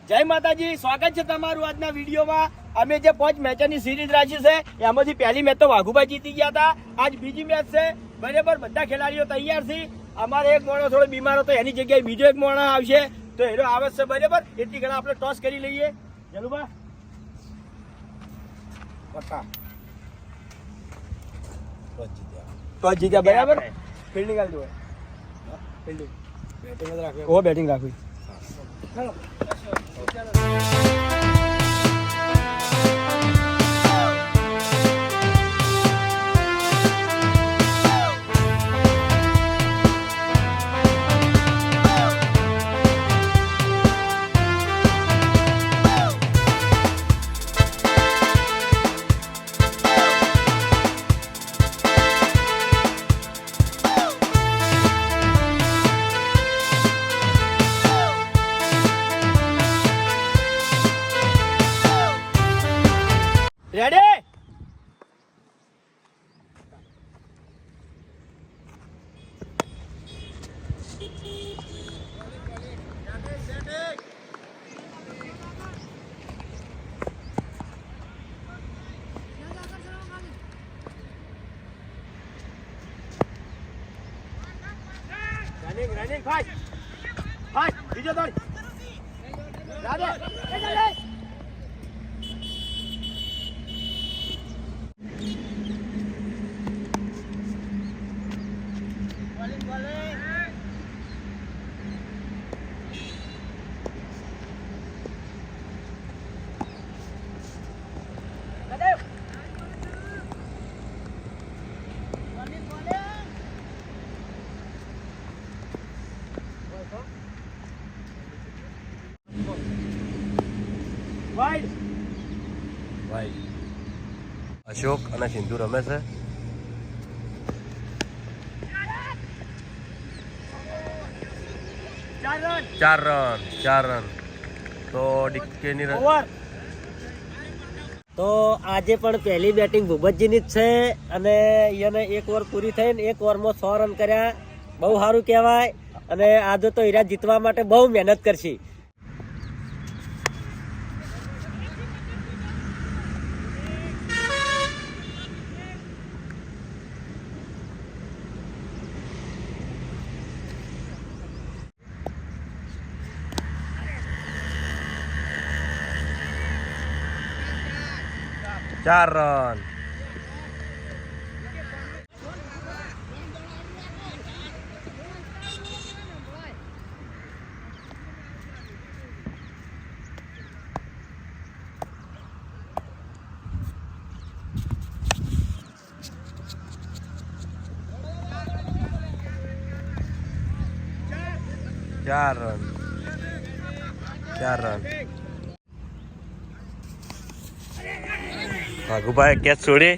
જય માતાજી, સ્વાગત છે તમારું આજના વિડીયોમાં. અમે જે 5 મેચોની સિરીઝ રાખી છે એમાંથી પહેલી મેચ તો વાઘુભાઈ જીતી ગયા હતા. આજ બીજી મેચ છે. બરાબર, બધા ખેલાડીઓ તૈયાર છે. અમારે એક મોણો થોડો બીમાર હતો, એની જગ્યાએ બીજો એક મોણો આવશે તો એનો આવે છે. બરાબર, એટલી ઘણા આપણે ટોસ કરી લઈએ. જલુભા પટ્ટા ટોસ જીત્યા. બરાબર, ફિલ્ડિંગ આવી દો. ફિલ્ડિંગ બેટિંગ રાખવી. ઓ બેટિંગ રાખવી. રેડી? રનિંગ ફાસ્ટ બીજો દોડ. રાધે અશોક અને સિંધુ રમે છે. ચાર રન તો ડિક્કેની રન. તો આજે પણ પહેલી બેટિંગ ભૂપતજીની જ છે અને એને 1 ઓવર પૂરી થઈને 1 ઓવરમાં 100 રન કર્યા. બહુ સારું કહેવાય અને આજે તો હીરા જીતવા માટે બહુ મહેનત કરશે. ચાર રન. ચાર રન. ભાગુભાઈ કેચ છોડી.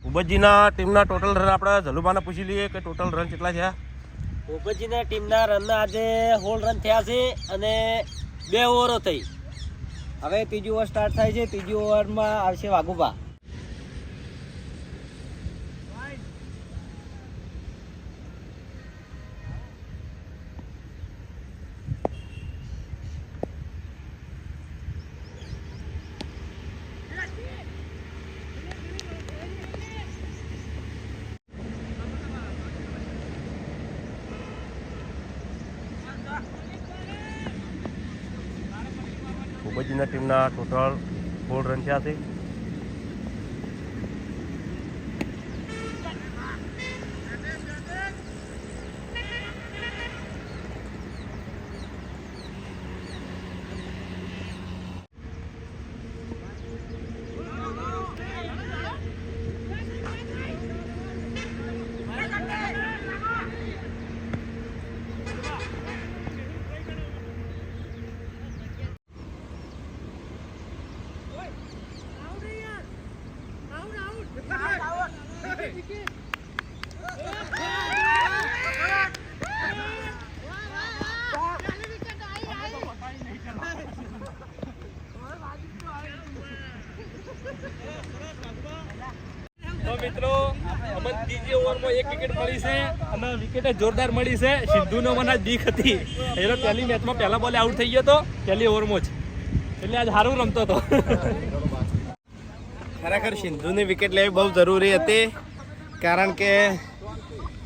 ભૂપતજીના ટીમના ટોટલ રન આપણે જલુભાને પૂછી લઈએ કે ટોટલ રન કેટલા થયા. ભૂપતજીના ટીમના રન આજે 16 રન થયા છે અને 2 ઓવરો થઈ. હવે ત્રીજી ઓવર સ્ટાર્ટ થાય છે. ત્રીજી ઓવરમાં આવશે વાઘુભા. ભૂપતજીના ટીમના ટોટલ 16 રન થયા છે. મિત્રો અમને ત્રીજી ઓવરમાં 1 વિકેટ મળી છે અને વિકેટે જોરદાર મળી છે. સિદ્ધુનો મને આજ બીક હતી. એનો પહેલી મેચમાં પહેલા બોલે આઉટ થઈ ગયો હતો પહેલી ઓવરમાં જ, એટલે આજ સારું રમતો હતો. ખરેખર સિંધુની વિકેટ લેવી બહુ જરૂરી હતી, કારણ કે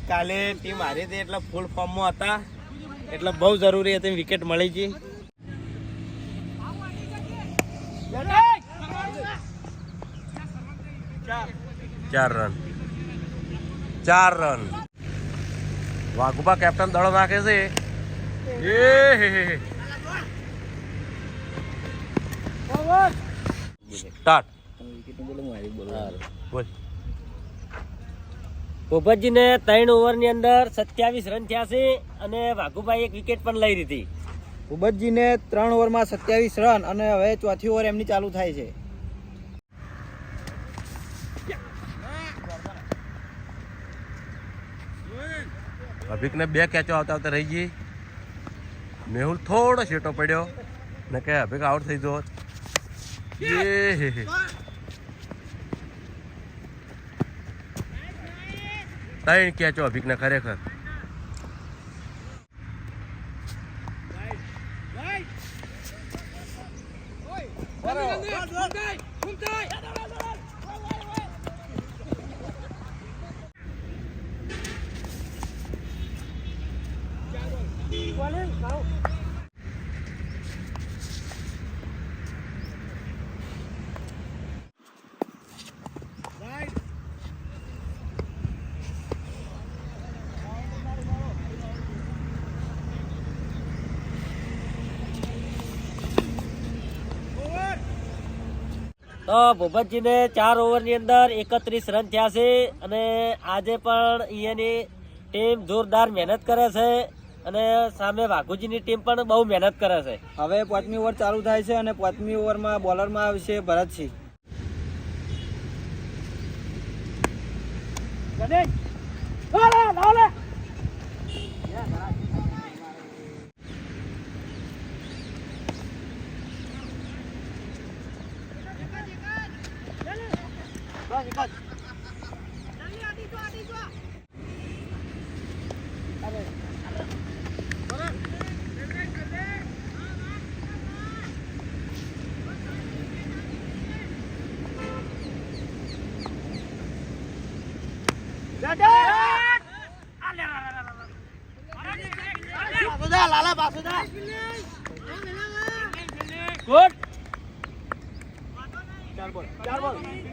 કાલે ટીમ હારી હતી એટલે ફૂલ ફોર્મમાં હતા, એટલે બહુ જરૂરી હતી વિકેટ મળી ગઈ. 4 રન. વાઘુબા કેપ્ટન દડો નાખે છે. સ્ટાર્ટ. બોલ. ભૂપતજીને 3 ઓવરની અંદર 27 રન થયા છે અને વાઘુભાઈ 1 વિકેટ પણ લઈ લીધી. ભૂપતજીને 3 ઓવરમાં 27 રન અને હવે ચોથી ઓવર એમની ચાલુ થાય છે. અભિકને 2 કેચો આવતા રહી ગઈ. મેહુલ થોડો શેટો પડ્યો ને કે અભિક આઉટ થઈ ગયો. 3 કેચો અભિકને ખરેખર. તો ભૂપતજીને 4 ઓવરની અંદર 31 રન થયા છે અને આજે પણ અહીંયાની ટીમ જોરદાર મહેનત કરે છે અને સામે વાઘુજીની ટીમ પણ બહુ મહેનત કરે છે. હવે 5મી ઓવર ચાલુ થાય છે અને 5મી ઓવરમાં બોલરમાં આવશે ભરતસિંહ.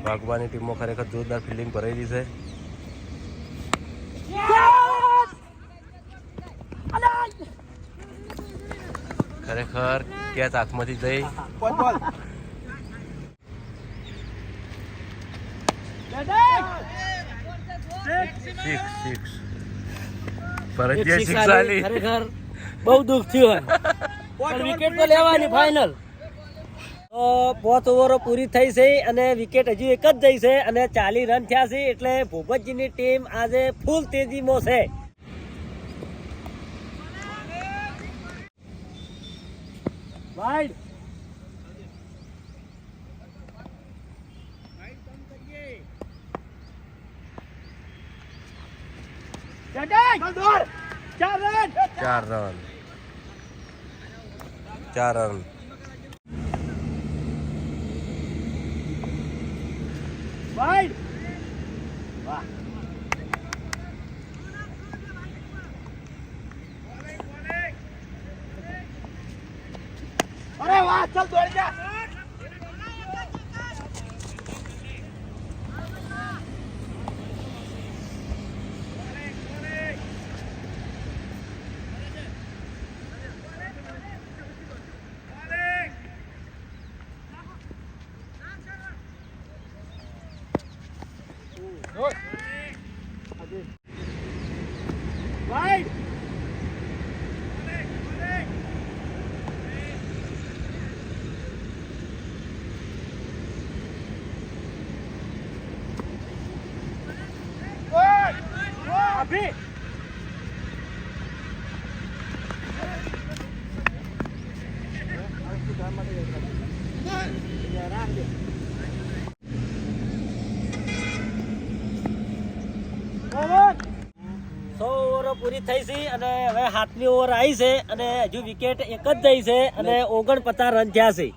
વાઘુબાની ટીમમાં ખરેખર જોરદાર ફિલ્ડિંગ ભરેલી છે. ખરેખર કેચ હાથમાંથી જઈ. સિક્સ. ભરતજીએ સિક્સ આલી. ખરેખર બહુ દુઃખ થયું પણ વિકેટ તો લેવાની ફાઇનલ. તો 5 ઓવરો પૂરી થઈ છે અને વિકેટ હજુ એક જ જઈ છે અને 40 રન થયા છે, એટલે ભૂપતજીની ટીમ આજે ફૂલ તેજીમાં છે. વાઇડ. ચાર રન. વાઈડ. વાહ. અરે વાહ, ચાલ દોડી જા. Right. Good. Good. ઓવરો પૂરી થઈ છે અને હવે 7મી ઓવર આવી છે અને હજુ વિકેટ એક જ થઈ છે અને 49 રન થયા છે.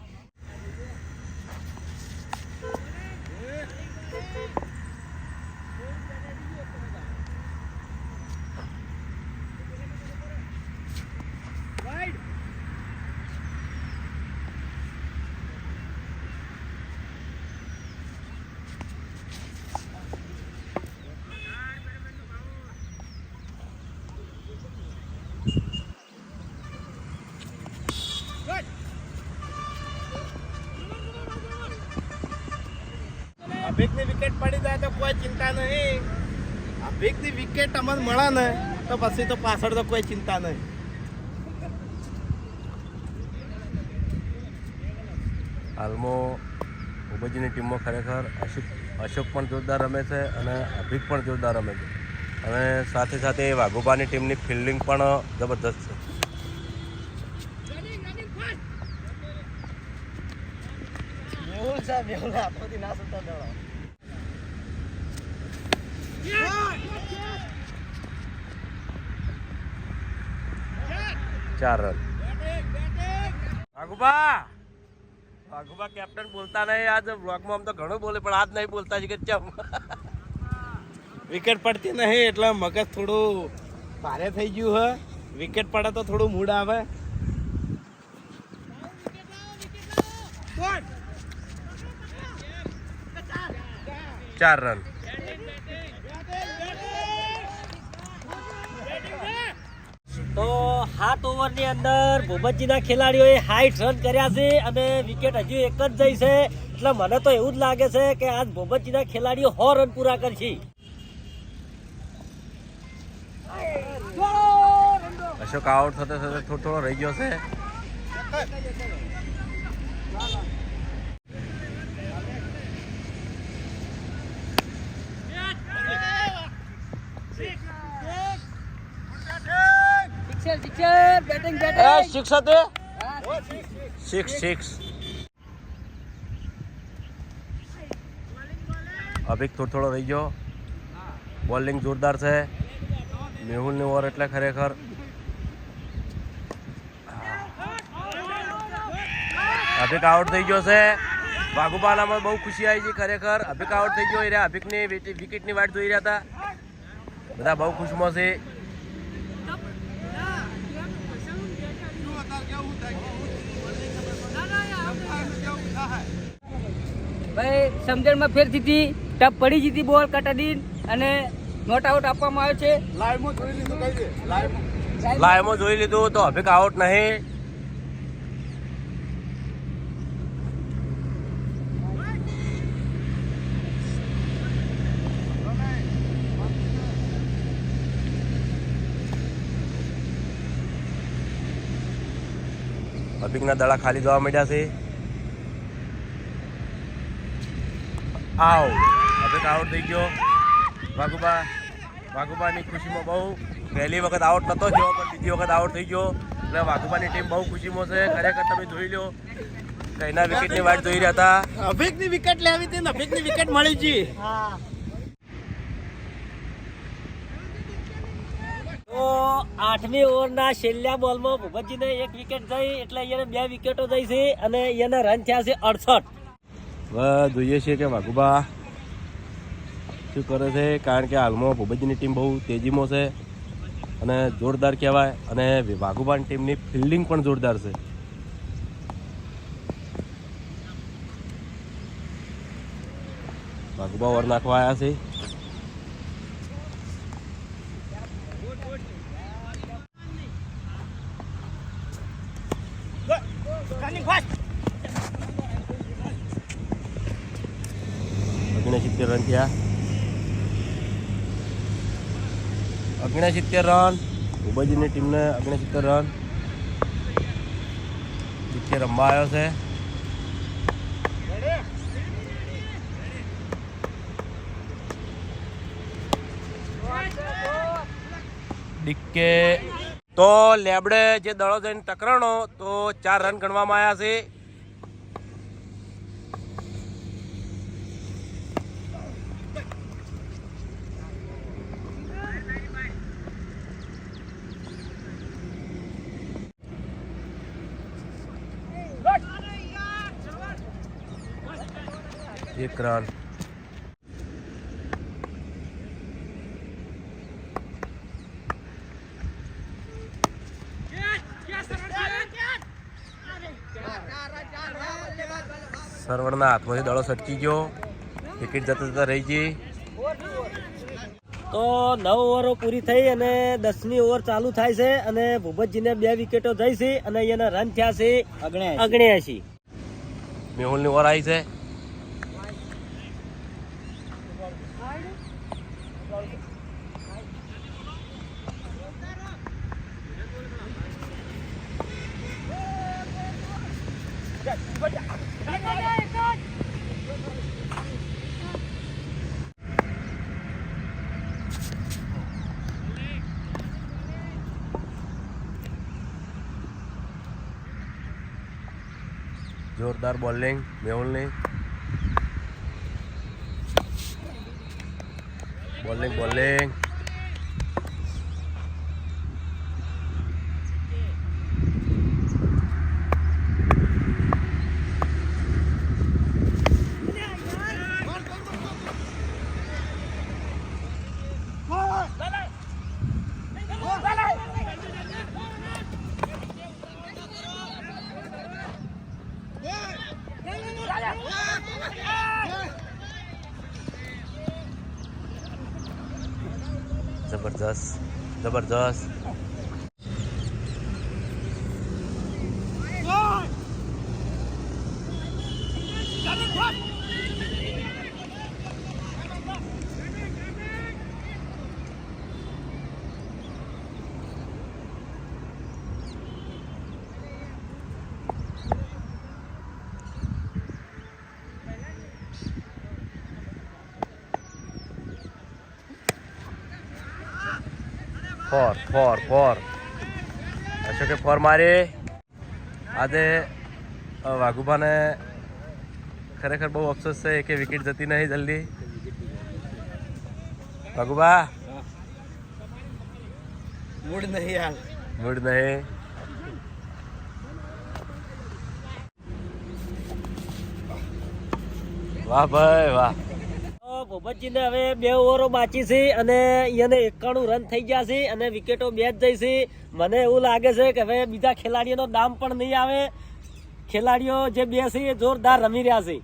અભિકની વિકેટ પડી જાય તો કોઈ ચિંતા નહીં. અભિકની વિકેટ અમને મળે ને તો પછી તો પાછળ તો કોઈ ચિંતા નહીં. હાલમાં ઉબજીની ટીમમાં ખરેખર અશોક પણ જોરદાર રમે છે અને અભિક પણ જોરદાર રમે છે અને સાથે સાથે વાઘોબાની ટીમની ફિલ્ડિંગ પણ જબરદસ્ત છે. ચાર રન. વાઘુબા કેપ્ટન બોલતા નહીં આજ બ્લોગમાં આમ તો ઘણું બોલે પણ આજ નહીં બોલતા છે કે ચમ. વિકેટ પડતી નહીં એટલે મગજ થોડું ભારે થઈ ગયું હે. વિકેટ પડે તો થોડું મૂડ આવે. ચાર રન. તો 7 ઓવરની અંદર ભૂપતજીના ખેલાડીઓએ 60 રન કર્યા છે અને વિકેટ હજુ એક જ જઈ છે એટલે મને તો એવું જ લાગે છે કે આજ ભૂપતજીના ખેલાડીઓ 100 રન પૂરા કરશે. અશોક આઉટ થતે થતે થોડો રહી ગયો છે. સિક્સ. અભિક થોડો રહી ગયો. બોલિંગ જોરદાર છે. મેહુલની ઓવર એટલે ખરેખર અભિક આઉટ થઈ ગયો છે. વાઘુબાલામાં બહુ ખુશી આવી છે ખરેખર. અભિક આઉટ થઈ ગયો. એટલે અભિકની વિકેટની વાટ જોઈ રહ્યા હતા. બધા બહુ ખુશમાં છે. ભાઈ સમજણમાં ફેર હતી, ટપ પડી જતી બોલ કટાડીન અને નોટ આઉટ આપવામાં આવ્યો છે. લાઈવમાં જોઈ લીધું તો અભિક આઉટ નહીં. અભિકના દડા ખાલી જવા માંડ્યા છે. અભિક આઉટ થઈ ગયો. વાઘુબાની ખુશીમાં બહુ પહેલી વખત આઉટ નતો થયો પણ બીજી વખત આઉટ થઈ ગયો એટલે વાઘુબાની ટીમ બહુ ખુશીમાં છે ખરેખર. તમે જોઈ લો કઈના વિકેટની વાટ જોઈ રહ્યા હતા. અભિકની વિકેટ લેવી હતી ને અભિકની વિકેટ મળી ગઈ. તો 8મી ઓવરના છેલ્લા બોલમાં ભૂપતજીને 1 વિકેટ થઈ એટલે એને 2 વિકેટો થઈ છે અને એના રન થયા છે 68. હવે જોઈએ છીએ કે વાઘુબા શું કરે છે કારણ કે હાલમાં ભૂપતજીની ટીમ બહુ તેજીમાં છે અને જોરદાર કહેવાય અને વાઘુબાની ટીમની ફિલ્ડિંગ પણ જોરદાર છે. વાઘુબા ઓવર નાખવા આવ્યા છે. ઓગણસિત્તેર રન થયા. 69 રન. ભૂપતજીની ટીમને 69 રન. વિકેટ રમવા આવ્યો છે. ડિક્કે તો લેબડે જે દડો જઈને ટકરાણો તો 4 રન ગણવામાં આવ્યા છે. 1 રન. સરવણના હાથમાંથી દડો સટકી ગયો, વિકેટ જતા જતા રહી ગઈ. તો 9 ઓવરો પૂરી થઈ અને 10મી ઓવર ચાલુ થાય છે અને ભૂપતજીને 2 વિકેટો થઈ છે અને એના રન થયા છે 79. મેહુલની ઓવર આવી છે. જોરદાર બોલિંગ મેહુલની. બોલિંગ જબરજસ્ત. ફોર અશોકે 4 મારી. આજે વાઘુબાને ખરેખર બહુ અફસોસ છે કે વિકેટ જતી નહીં જલ્દી. વાઘુબા મૂડ નહીં યાર. મૂડ નહીં. વાહ ભાઈ વાહ. ભૂપતજીને હવે 2 ઓવરો બાકી છે અને એને 91 રન થઈ ગયા છે અને વિકેટો 2 જ જઈ છે. મને એવું લાગે છે કે હવે બીજા ખેલાડીઓનો દામ પણ નહીં આવે. ખેલાડીઓ જે 2 છે એ જોરદાર રમી રહ્યા છે.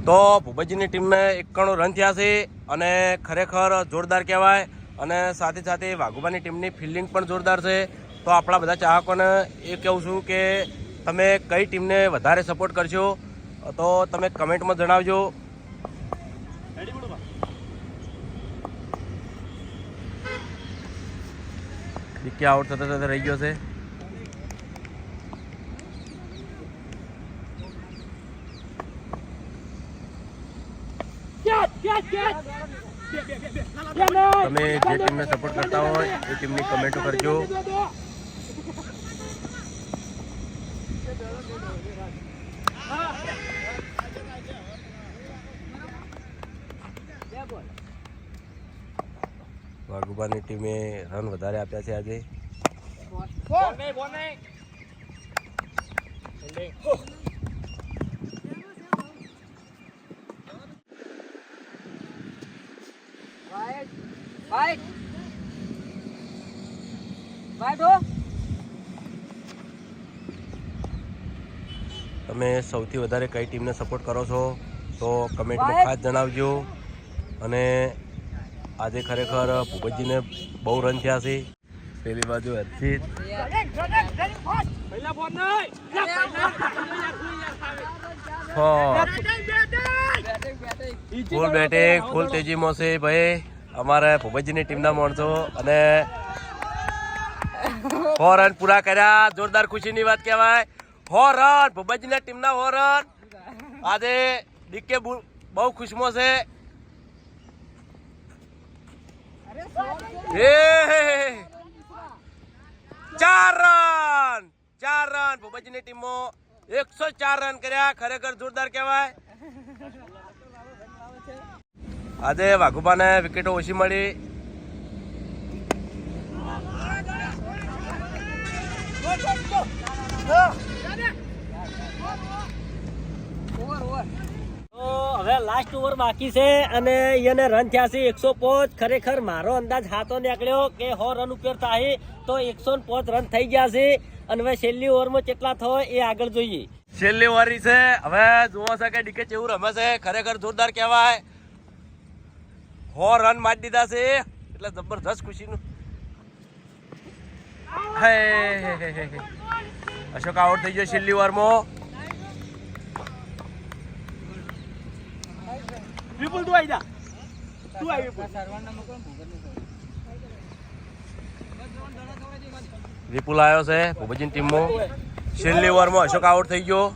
તો ભૂપતજીની ટીમને 91 રન થયા છે અને ખરેખર જોરદાર કહેવાય. અને સાથે સાથે વાઘુબાની ટીમની ફિલ્ડિંગ પણ જોરદાર છે. તો આપણા બધા ચાહકોને એ કહું છું કે તમે કઈ ટીમને વધારે સપોર્ટ કરશો તો તમે કમેન્ટમાં જણાવજો. ડીકે આઉટ થતા થતા રહી ગયો છે. તમે જે ટીમને સપોર્ટ કરતા હોય એ ટીમની કમેન્ટો કરજો. વાઘુબાની ટીમે રન વધારે આપ્યા છે આજે. તમે સૌથી વધારે કઈ ટીમને સપોર્ટ કરો છો તો કમેન્ટમાં ખાસ જણાવજો. અને આજે ખરેખર ભૂપતજીને બહુ રન થયા છે. પેલી બાજુ હર્ષિત ફૂલ બેટિંગ ફૂલ તેજીમાં છે ભાઈ અમારા ભૂપતજીની ટીમના માણસો. અને 4 રન પૂરા કર્યા. જોરદાર ખુશીની વાત કહેવાય. 4 રન ભૂપતજીના ટીમના 4 રન. આજે ડીકે બહુ ખુશમાં છે. 4 રન ભૂપતજીની ટીમમાં 104 રન કર્યા. ખરેખર જોરદાર કહેવાય. આજે વાઘુબાને વિકેટો ઓછી મળી. તો હવે લાસ્ટ ઓવર બાકી છે અને એને રન થયા છે 105. ખરેખર મારો અંદાજ હાથો નીકળ્યો કે 100 રન ઉપર થાય તો 105 રન થઈ ગયા છે અને હવે છેલ્લી ઓવરમાં કેટલા થાય એ આગળ જોઈએ. છેલ્લી ઓવર છે, હવે જોવો છે કે ડીકે કેવું રમે છે. ખરેખર જોરદાર કહેવાય. 100 રન મારી દીધા છે એટલે જબરદસ્ત ખુશીનું. અશોક આઉટ થઈ ગયો છેલ્લી ઓવરમાં. વિપુલ તું આવી જા, તું આવી વિપુલ. વિપુલ આવ્યો છે ભૂપતજીની ટીમમાં. છેલ્લી ઓવરમાં અશોક આઉટ થઈ ગયો.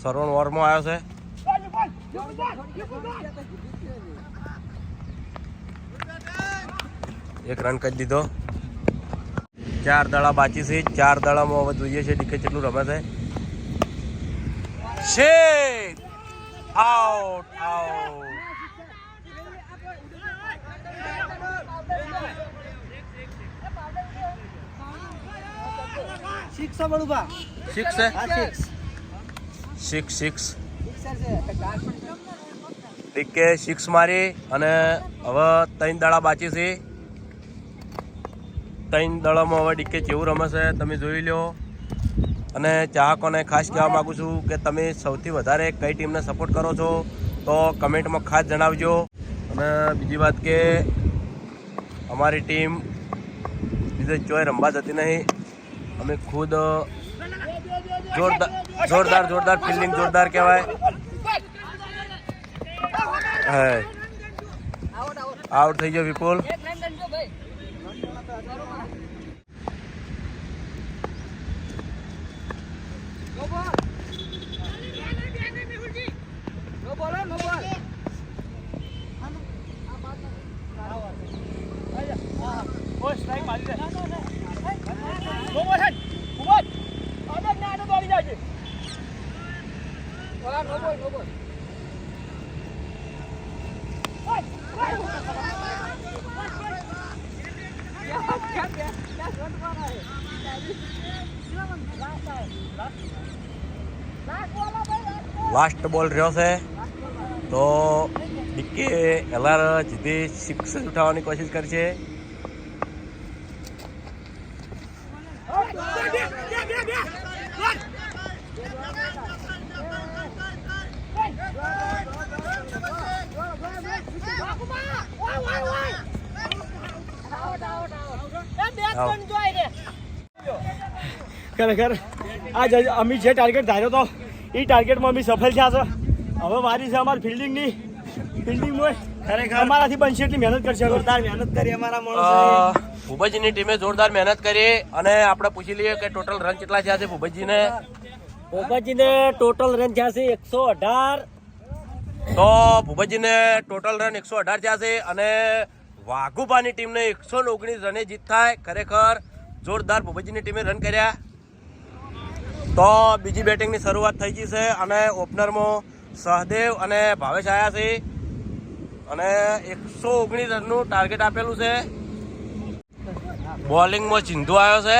સરવણ ઓવરમાં આવ્યો છે. એક રન કરી દીધો. 4 દડા બાકી છે. 4 દડામાં હવે જોઈએ છે ડીકે કેટલું રમે છે. Out out. સિક્સ બળુભા સિક્સ છે. સિક્સ 6 ડીકે 6 મારી અને હવે 3 દડા બાકી છે. 3 દડામાં હવે ડીકે કેવું રમે છે તમે જોઈ લો. અને ચાહકોને ખાસ કહેવા માગું છું કે તમે સૌથી વધારે કઈ ટીમને સપોર્ટ કરો છો તો કમેન્ટમાં ખાસ જણાવજો. અને બીજી વાત કે અમારી ટીમ બીજે ચોય રમવા જતી નહીં. અમે ખુદ જોરદાર ફિલ્ડિંગ જોરદાર કહેવાય. આઉટ થઈ ગયો વિપુલ. લાસ્ટ બોલ રહ્યો છે તો ડીકે એલઆર જીતી 6 ઉઠાવવાની કોશિશ કરશે. ખરેખર આજ અમે જે ટાર્ગેટ ધાર્યો હતો એ ટાર્ગેટમાં અમે સફળ થયા છે. હવે વારી છે અમારી ફિલ્ડિંગની. ફિલ્ડિંગમાં ખરેખર અમારાથી બનશે એટલી મહેનત કરશે. જોરદાર મહેનત કરી અમારા માણસો. ભૂપતજીની ટીમે જોરદાર મહેનત કરી અને આપણે પૂછી લઈએ કે ટોટલ રન કેટલા થયા છે ભૂપતજીને. ભૂપતજીને ટોટલ રન થયા છે 118. તો ભૂપતજીને ટોટલ રન 118 થયા છે અને વાઘુબાની ટીમને 119 રને જીત થાય. ખરેખર જોરદાર ભૂપતજીની ટીમે રન કર્યા. તો બીજી બેટિંગની શરૂઆત થઈ ગઈ છે અને ઓપનરમાં સહદેવ અને ભાવેશ આવ્યા છે અને 119 રનનું ટાર્ગેટ આપેલું છે. બોલિંગમાં સિંધુ આવ્યો છે.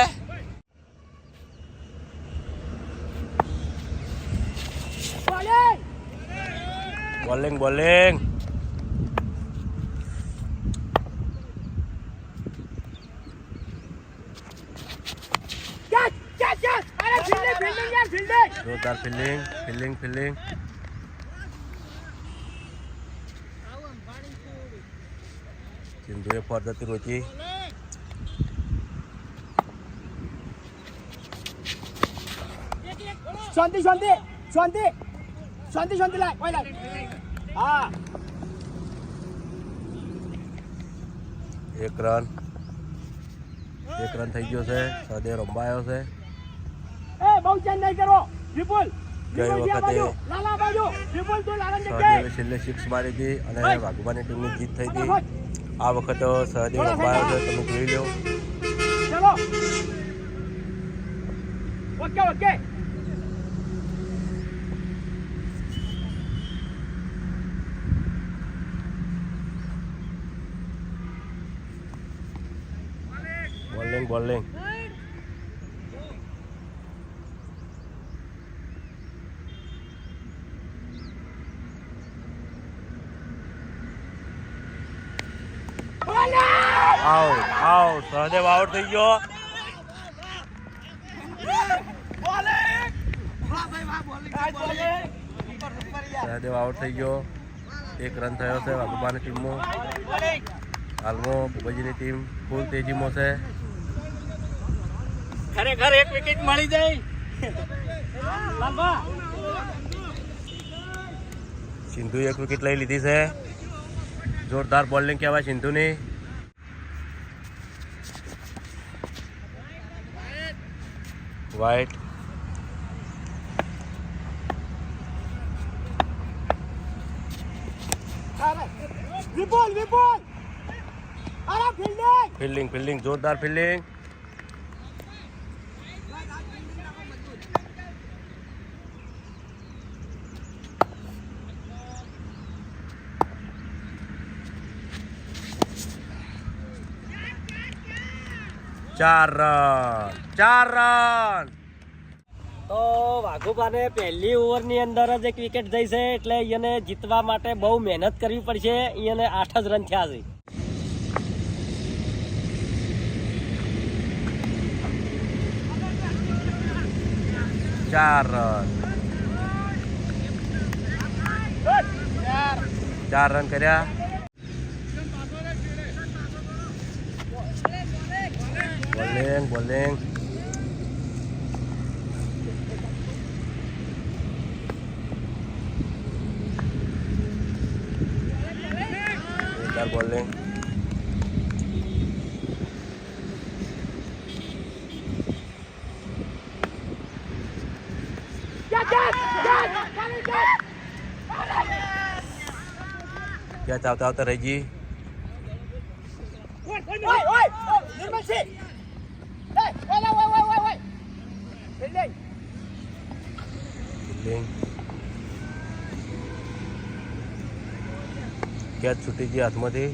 બોલિંગ જોરદાર ફિલ્ડિંગ સિંધુએ ફરતી રોકી. શાંતિ લાય ઓય લાય. હા એક રન થઈ ગયો છે. સહદેવ રમવા આવ્યો છે. એ બહુ ચેન્જ નહીં કરો વિપુલ. ગઈ વખતે લાલા બાજુ વિપુલ તું લાલા સહદેવે છેલ્લે 6 મારી હતી અને વાઘુબાની ટીમની જીત થઈ હતી. આ વખતે સહદેવ રમવા આવ્યો છે, તમે જોઈ લો. ચલો okay bowling out Sahadev out થઈ ગયો. સહદેવ આઉટ થઈ ગયો. 1 રન થયો છે વાઘુબાની ટીમમાં. હાલમાં ભૂપતજીની ટીમ ફૂલ તેજીમાં છે. ખરેખર એક વિકેટ મળી જાય. સિંધુ 1 વિકેટ લઈ લીધી છે. જોરદાર બોલિંગ કહેવાય સિંધુની. વાઇટ ફિલ્ડિંગ જોરદાર ફિલ્ડિંગ. ચાર રન. તો વાઘુબાને પહેલી ઓવરની અંદર જ એક વિકેટ જઈ છે એટલે એને જીતવા માટે બહુ મહેનત કરવી પડશે. એને 8 જ રન થયા છે. ચાર રન કર્યા. Bowling bowling. ક્યાં આવતા રહીજી. કેચ છૂટી ગઈ હાથમાંથી.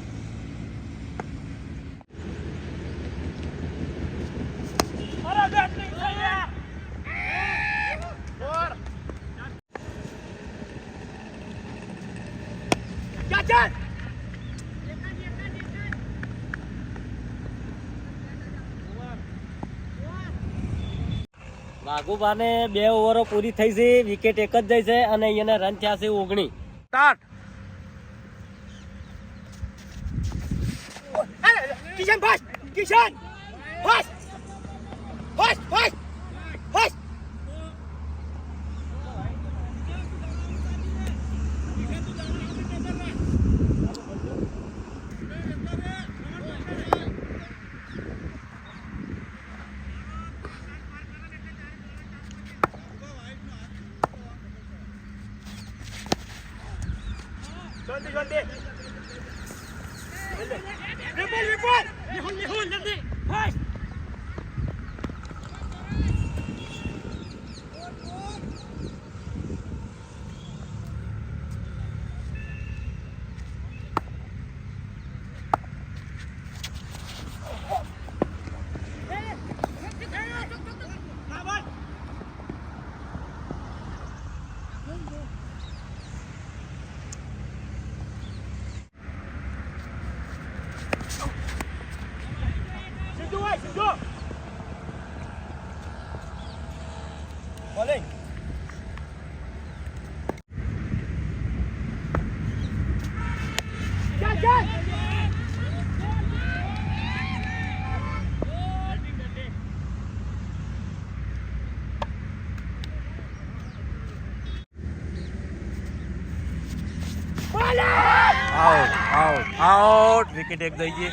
વાઘુબાને 2 ઓવરો પૂરી થઈ છે. વિકેટ એક જ જઈ છે અને એને રન થયા છે 19. Start. Kishan fast Kishan fast fast fast fast જલ્દી Report! Nihul, jल्दी! Fast! Bowling. Jat. Out. Wicket એક ગઈ છે.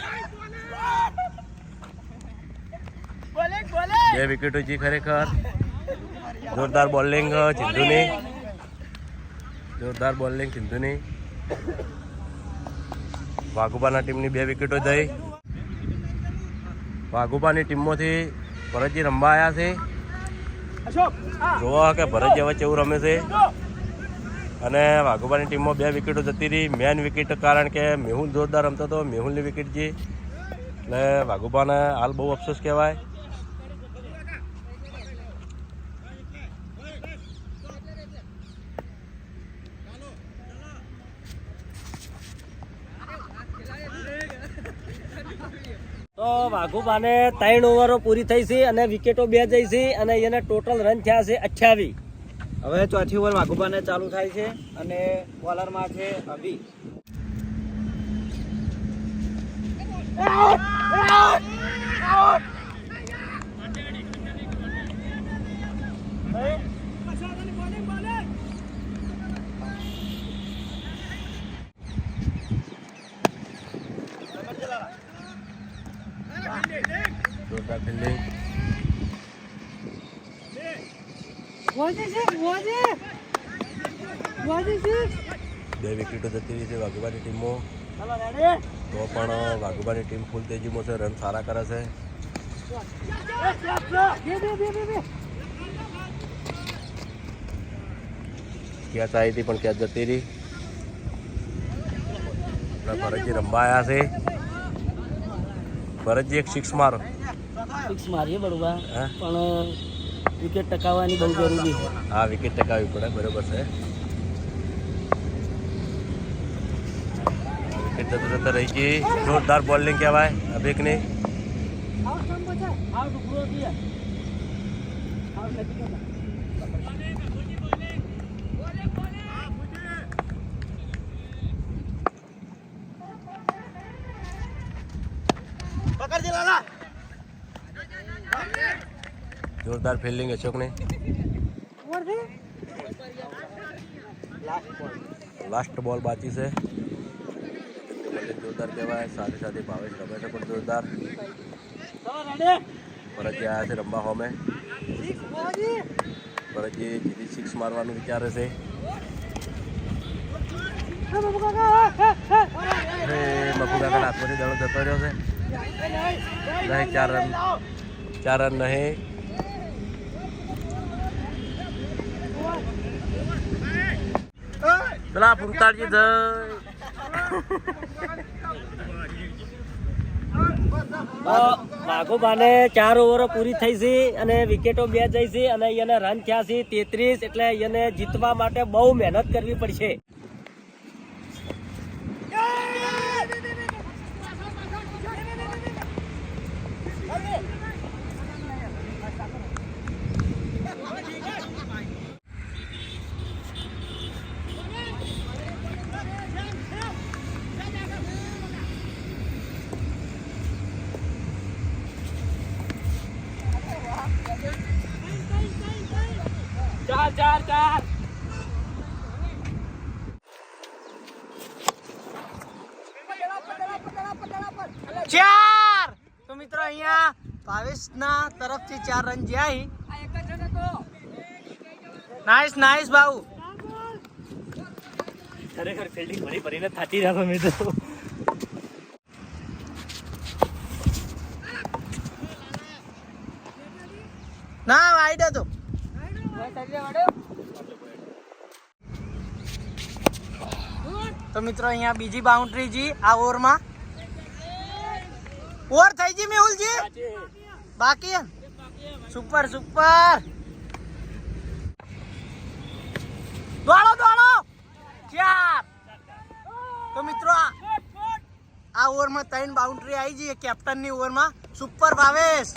બે વિકેટો છે ખરેખર. જોરદાર બોલિંગ સિંધુની. વાઘુબાના ટીમની 2 વિકેટો થઈ. વાઘુબાની ટીમમાંથી ભરતજી રમવા આવ્યા છે. જોવા કે ભરતજી હવે કેવું રમે છે. અને વાઘુબાની ટીમમાં 2 વિકેટો જતી રહી. મેન વિકેટ કારણ કે મેહુલ જોરદાર રમતો હતો. મેહુલની વિકેટ છે એટલે વાઘુબાને હાલ બહુ અફસોસ કહેવાય. તો વાઘુબાને 3 ઓવરો પૂરી થઈ છે અને વિકેટો 2 જઈ છે અને એને ટોટલ રન થયા છે 28. હવે ચોથી ઓવર વાઘુબાને ચાલુ થાય છે અને બોલરમાં છે અભી. જોરદાર ફિલ્ડિંગ. બે વિકેટો જતી રહી છે વાઘુબાની ટીમો. તો પણ વાઘુબાની ટીમ ફૂલ તેજીમાં છે, રન સારા કરે છે. કેચ આવી હતી પણ કેચ જતી રહી. ભરતજી રમવા આવ્યા છે. ભરતજી એક સિક્સ મારો. 6 મારીએ બરોબર, હા? પણ વિકેટ ટકાવવાની બહુ જરૂરી છે. હા, વિકેટ ટકાવવી પડે, બરોબર છે. વિકેટ જતો જતો રહી ગઈ. જોરદાર બોલિંગ કહેવાય અભિકની. જોરદાર ફિલ્ડિંગ અશોકની. લાસ્ટ બોલ બાકી છે. જોરદાર કહેવાય. સાથે સાથે ભાવેશ રમે છે પણ જોરદાર. ભરતજી આવ્યા છે રમવા હોમે. ભરતજી જીતી 6 મારવાનું વિચારે છે. મકુકાકા હાથમાંથી દડો જતો રહ્યો છે. નહીં, 4 રન નહીં. પેલા પુરતાળજી વાઘુબાને 4 ઓવરો પૂરી થઈ છે અને વિકેટો 2 જઈ છે અને એને રન થયા છે 33. એટલે એને જીતવા માટે બહુ મહેનત કરવી પડશે. તો મિત્રો અહીંયા ભાવેશના તરફથી 4 રન જ્યાં. નાઈસ બાબુ. ખરેખર ફિલ્ડિંગ ભરીને થાકી જતો મિત્રો. ના વાઈડ હતો. તો મિત્રો અહીંયા બીજી બાઉન્ડ્રી જી આ ઓવરમાં. ઓવર થઈ ગઈ મેહુલજી? બાકી સુપર. દોડો 4. તો મિત્રો આ ઓવરમાં 3 બાઉન્ડ્રી આવી જઈએ કેપ્ટનની ઓવરમાં. સુપર ભાવેશ.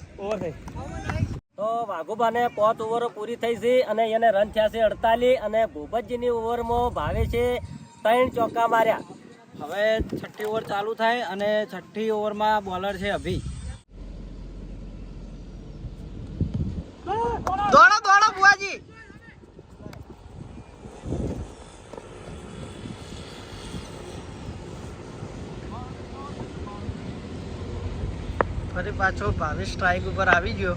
તો વાઘુબાને 5 ઓવરો પૂરી થઈ છે અને એને રન થયા છે 48. અને ભૂપતજીની ઓવરમાં ભાવેશે 3 ચોક્કા માર્યા. હવે 6ઠ્ઠી ઓવર ચાલુ થાય અને 6ઠ્ઠી ઓવરમાં બોલર છે અભી. દોડો બુઆજી. ફરી પાછો ભાવેશ સ્ટ્રાઇક ઉપર આવી ગયો.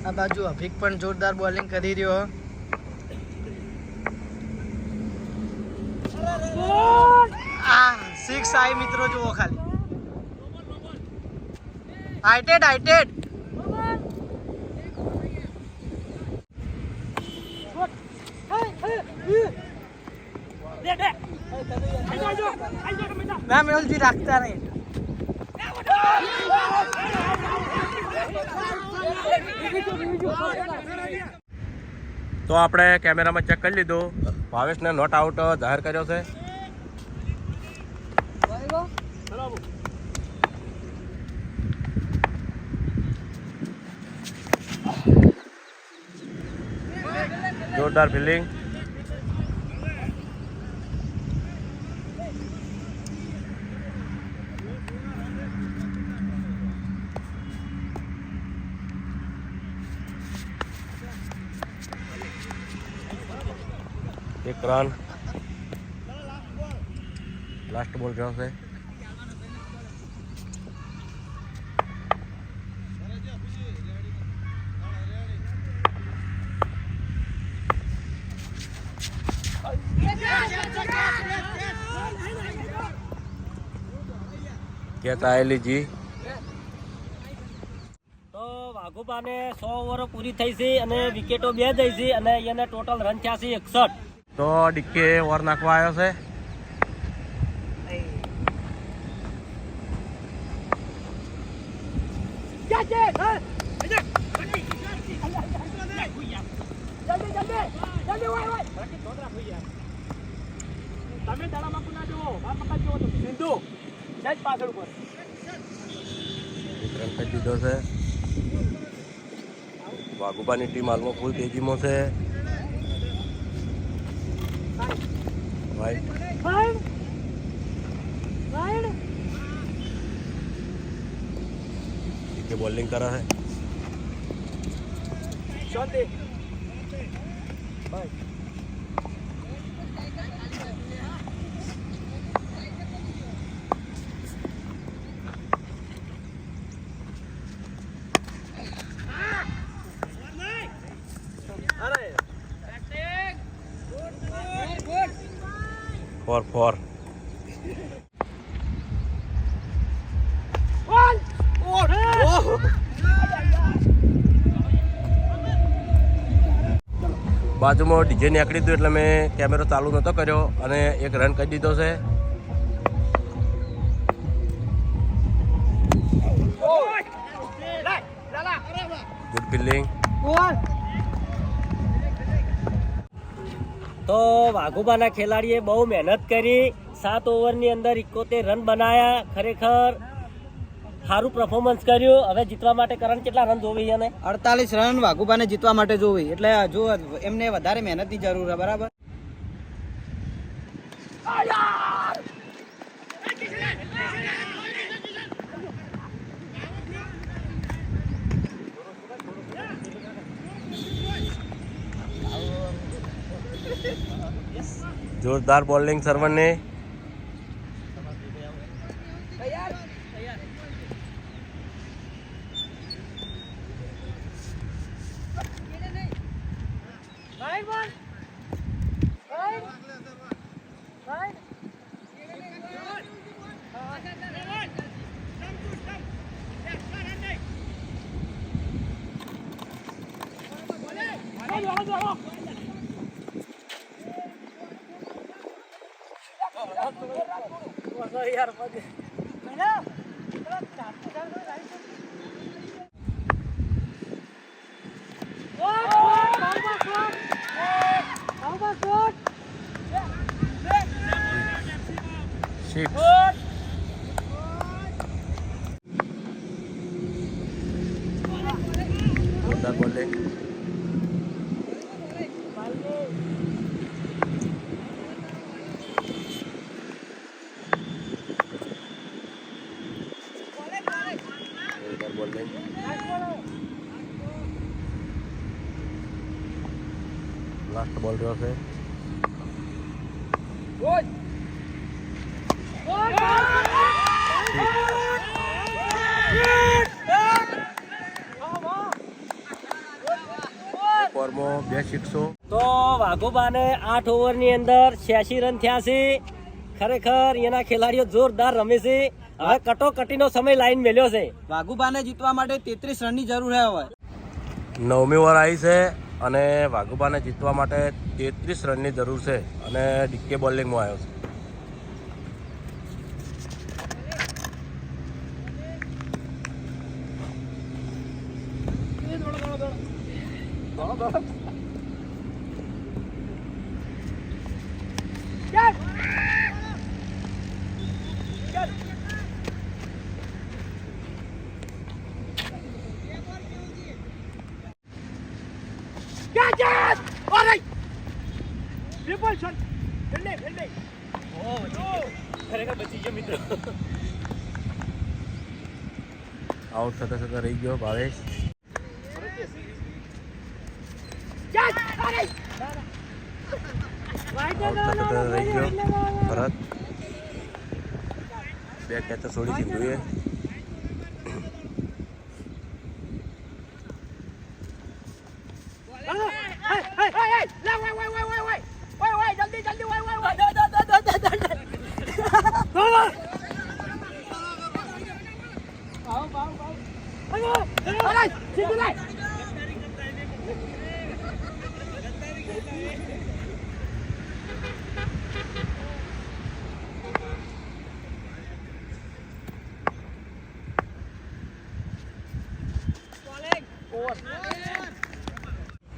આ બાજુ અભિક પણ જોરદાર બોલિંગ કરી રહ્યો. આ 6 આવી મિત્રો, જુઓ ખાલી. હાઇટેડ. ના મેહુલજી રાખતા નહીં. તો આપણે કેમેરામાં ચેક કરી લીધું. ભાવેશને નોટ આઉટ જાહેર કર્યો છે. જોરદાર ફિલ્ડિંગ. એક રન. લાસ્ટ બોલ ગયો છે. કેચ આવેલી જી. તો વાઘુબાને 100 ઓવરો પૂરી થઈ છે અને વિકેટો 2 થઈ છે અને એને ટોટલ રન થયા છે 61. તો ડીકે ઓવર નાખવા આવ્યો છે. તમે દાડામાં ના જુઓ, બાર મકા જુઓ તો સિંધુ સેજ પાછળ ઉપર. એક રન કરી દીધો છે. વાઘુબાની ટીમ હાલમાં ફૂલ તેજીમાં છે. ડીકે બોલિંગ કરે છે. શાંતિ. ફોર. બાજુમાં ડીજે નીકળી હતું એટલે મેં કેમેરો ચાલુ નહોતો કર્યો અને એક રન કરી દીધો છે. Good fielding. તો વાઘુબાના ખેલાડીએ બહુ મહેનત કરી. 7 ઓવરની અંદર 71 રન બનાયા. ખરેખર સારું પરફોર્મન્સ કર્યું. હવે જીતવા માટે કરણ કેટલા રન જોવી એને? 48 રન વાઘુબાને જીતવા માટે જોવી, એટલે જો એમને વધારે મહેનતની જરૂર છે. બરાબર. જોરદાર બોલિંગ સરવણને. જોરદાર બોલિંગ. લાસ્ટ બોલ રહ્યો છે. ફોર્મો 2 સિક્સો. તો વાઘુબાને 8 ઓવરની અંદર 86 રન થયા છે. ખરેખર એના ખેલાડીઓ જોરદાર રમે છે. હવે કટોકટીનો સમય લાઈન મેલ્યો છે. વાઘુબાને જીતવા માટે 33 રનની જરૂર છે. હવે 9મી ઓવર આવી છે અને વાઘુબાને જીતવા માટે 33 રનની જરૂર છે અને ડીકે બોલિંગમાં આવ્યો છે. ખરેખર બચી ગયો મિત્રો. આઉટ થતા થતા રહી ગયો ભાવેશ. આઉટ થતા થતા રહી ગયો ભરત. 2 કેચ છોડી સિંધુએ.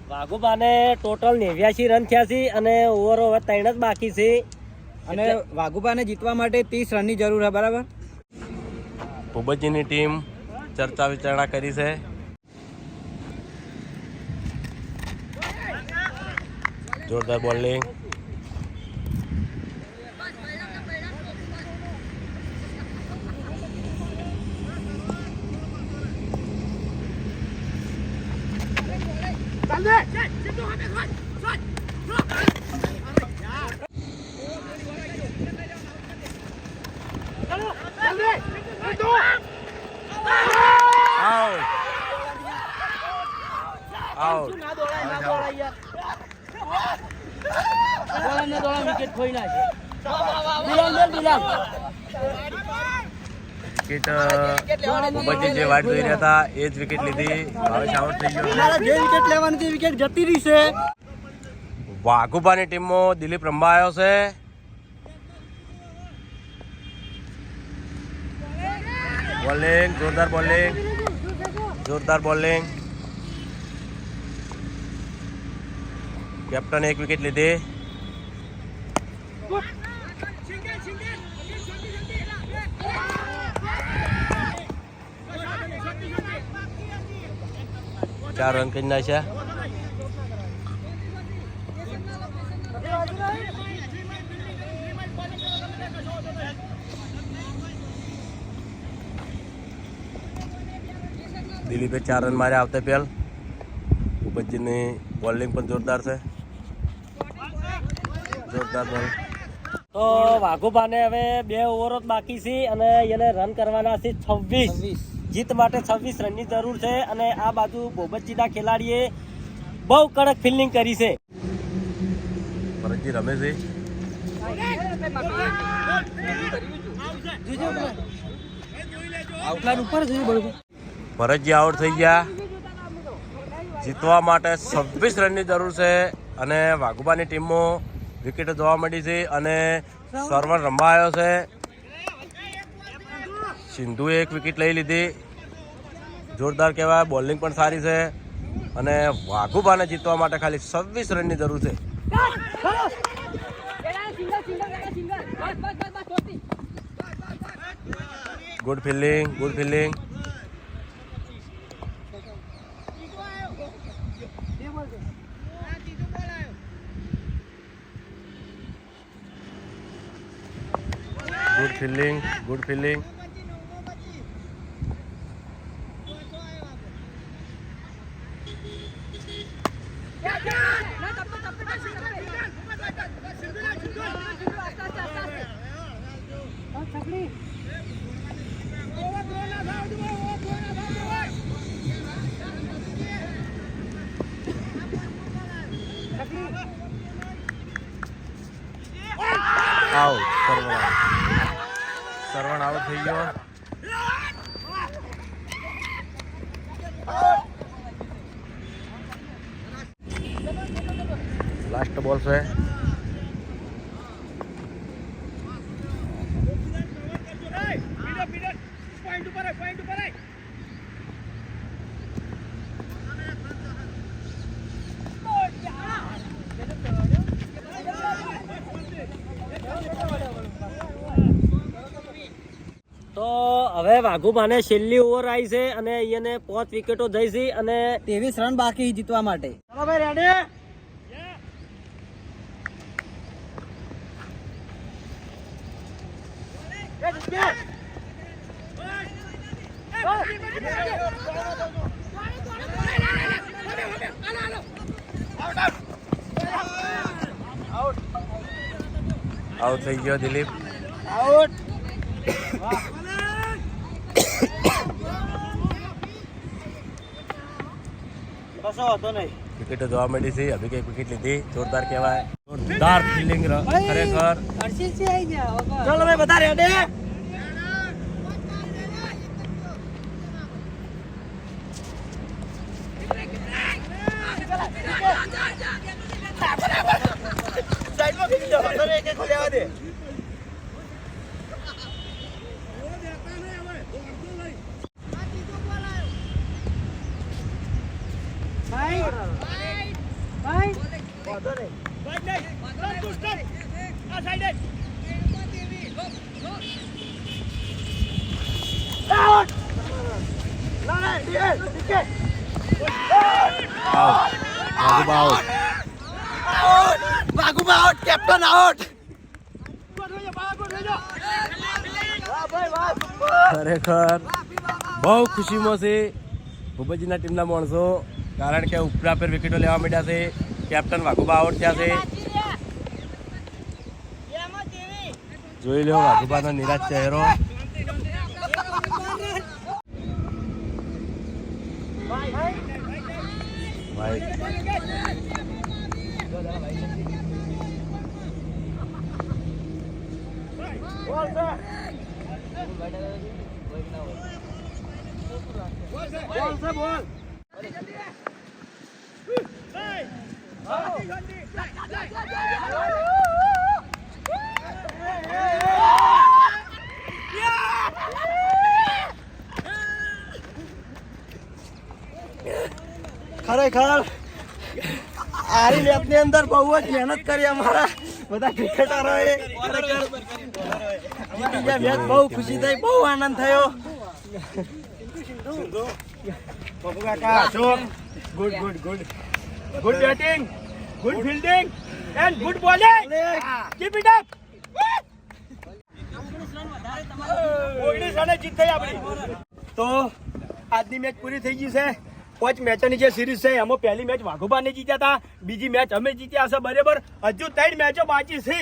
વાઘુબાને ટોટલ 89 રન થયા છે અને ઓવર હવે 3 જ બાકી છે. અને વાઘુબાને જીતવા માટે 30 રનની જરૂર છે, બરાબર? ભૂપતજીની ટીમ ચર્ચા વિચારણા કરી છે. જોરદાર બોલિંગ. આઉટ. વિકેટ ખોઈ નાખે. વિકેટ ભૂપતજી જે વાઇડ જોઈ રહ્યા હતા એ જ વિકેટ લીધી. ભાવેશ આઉટ થઈ ગયો. જે વિકેટ લેવાની હતી વિકેટ જતી રહી છે. વાઘુબાની ટીમમાં દિલીપ રંબા આવ્યો છે. બોલિંગ, જોરદાર બોલિંગ, જોરદાર બોલિંગ. કેપ્ટને 1 વિકેટ લીધી. ચાર રન કરી નાખ્યા. દિલીપે 4 રન માર્યા આવતા પહેલ. ભૂપતજીની બોલિંગ પણ જોરદાર છે. જોરદાર બોલ. તો વાઘુબાને હવે 2 ઓવરો જ બાકી છે અને એને રન કરવાના છે 26. જીત માટે 26 રનની જરૂર છે અને આ બાજુ ભૂપતજીના ખેલાડીએ બહુ કડક ફિલ્ડિંગ કરી છે. ભરતજી રમે છે. ભરતજી આઉટ થઈ ગયા. જીતવા માટે 26 રનની જરૂર છે અને વાઘુબાની ટીમમાં વિકેટો જોવા મળી છે અને સરવણ રમવા આવ્યો છે. સિંધુએ 1 વિકેટ લઈ લીધી. જોરદાર કહેવાય. બોલિંગ પણ સારી છે અને વાઘુબાને જીતવા માટે ખાલી 26 રનની જરૂર છે. Good fielding, good fielding. Good fielding, good fielding. Out. Sarvan out થઈ ગયો. લાસ્ટ બોલ છે. તો હવે વાઘુબાને છેલ્લી ઓવર આવી છે અને અહીંયાને 5 વિકેટો જઈ છે અને 23 રન બાકી જીતવા માટે. ચલો ભાઈ રેડી. આઉટ થઈ ગયો દિલીપ. આઉટ. કશો હતો નહીં. વિકેટો જોવા મળી છે. અભી કઈ વિકેટ લીધી, જોરદાર કહેવાય. જોરદાર ફિલ્ડિંગ ખરેખર. ચાલો ભાઈ બધા રેડી. સાઈડમાં ફેંકી દો. તમે એક એક લેવા દે. વાંધો નહીં. Run to start. આ સાઈડે. Out. ના, ડીએલ, wicket. Out. Vaghuba out. Vaghuba out, captain out. ખરેખર બહુ ખુશીમાં છે ભૂપતજીના ટીમના માણસો, કારણ કે ઉપરા પર વિકેટો લેવા માંડ્યા છે. કેપ્ટન વાઘુબા આઉટ થયા છે. જોઈ લો વાઘુબાનો નિરાશ ચહેરો. ભાઈ ખરેખર આરી મેચની અંદર બહુ જ મહેનત કરી અમારા બધા ક્રિકેટરોએ. ખરેખર જીતી ગયા મેચ, બહુ ખુશી થઈ, બહુ આનંદ થયો. પપ્પુ કાકા, Ashok, good good good good batting, good fielding and good bowling. Keep it up. 19 રને જીત થઈ આપણી. તો આજની મેચ પૂરી થઈ ગઈ છે. 5 મેચોની જે સિરીઝ છે એમાં પહેલી મેચ વાઘોબાને જીત્યા હતા, બીજી મેચ અમે જીત્યા છે. બરાબર, હજુ 3 મેચો બાકી છે.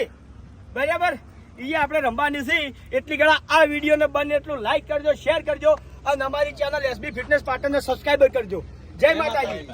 બરાબર, એ આપણે રમવાની છે. એટલી ઘણા આ વિડીયોને બને એટલું લાઈક કરજો, શેર કરજો અને અમારી ચેનલ એસબી ફિટનેસ પાર્ટનરને સબસ્ક્રાઈબર કરજો. જય માતાજી.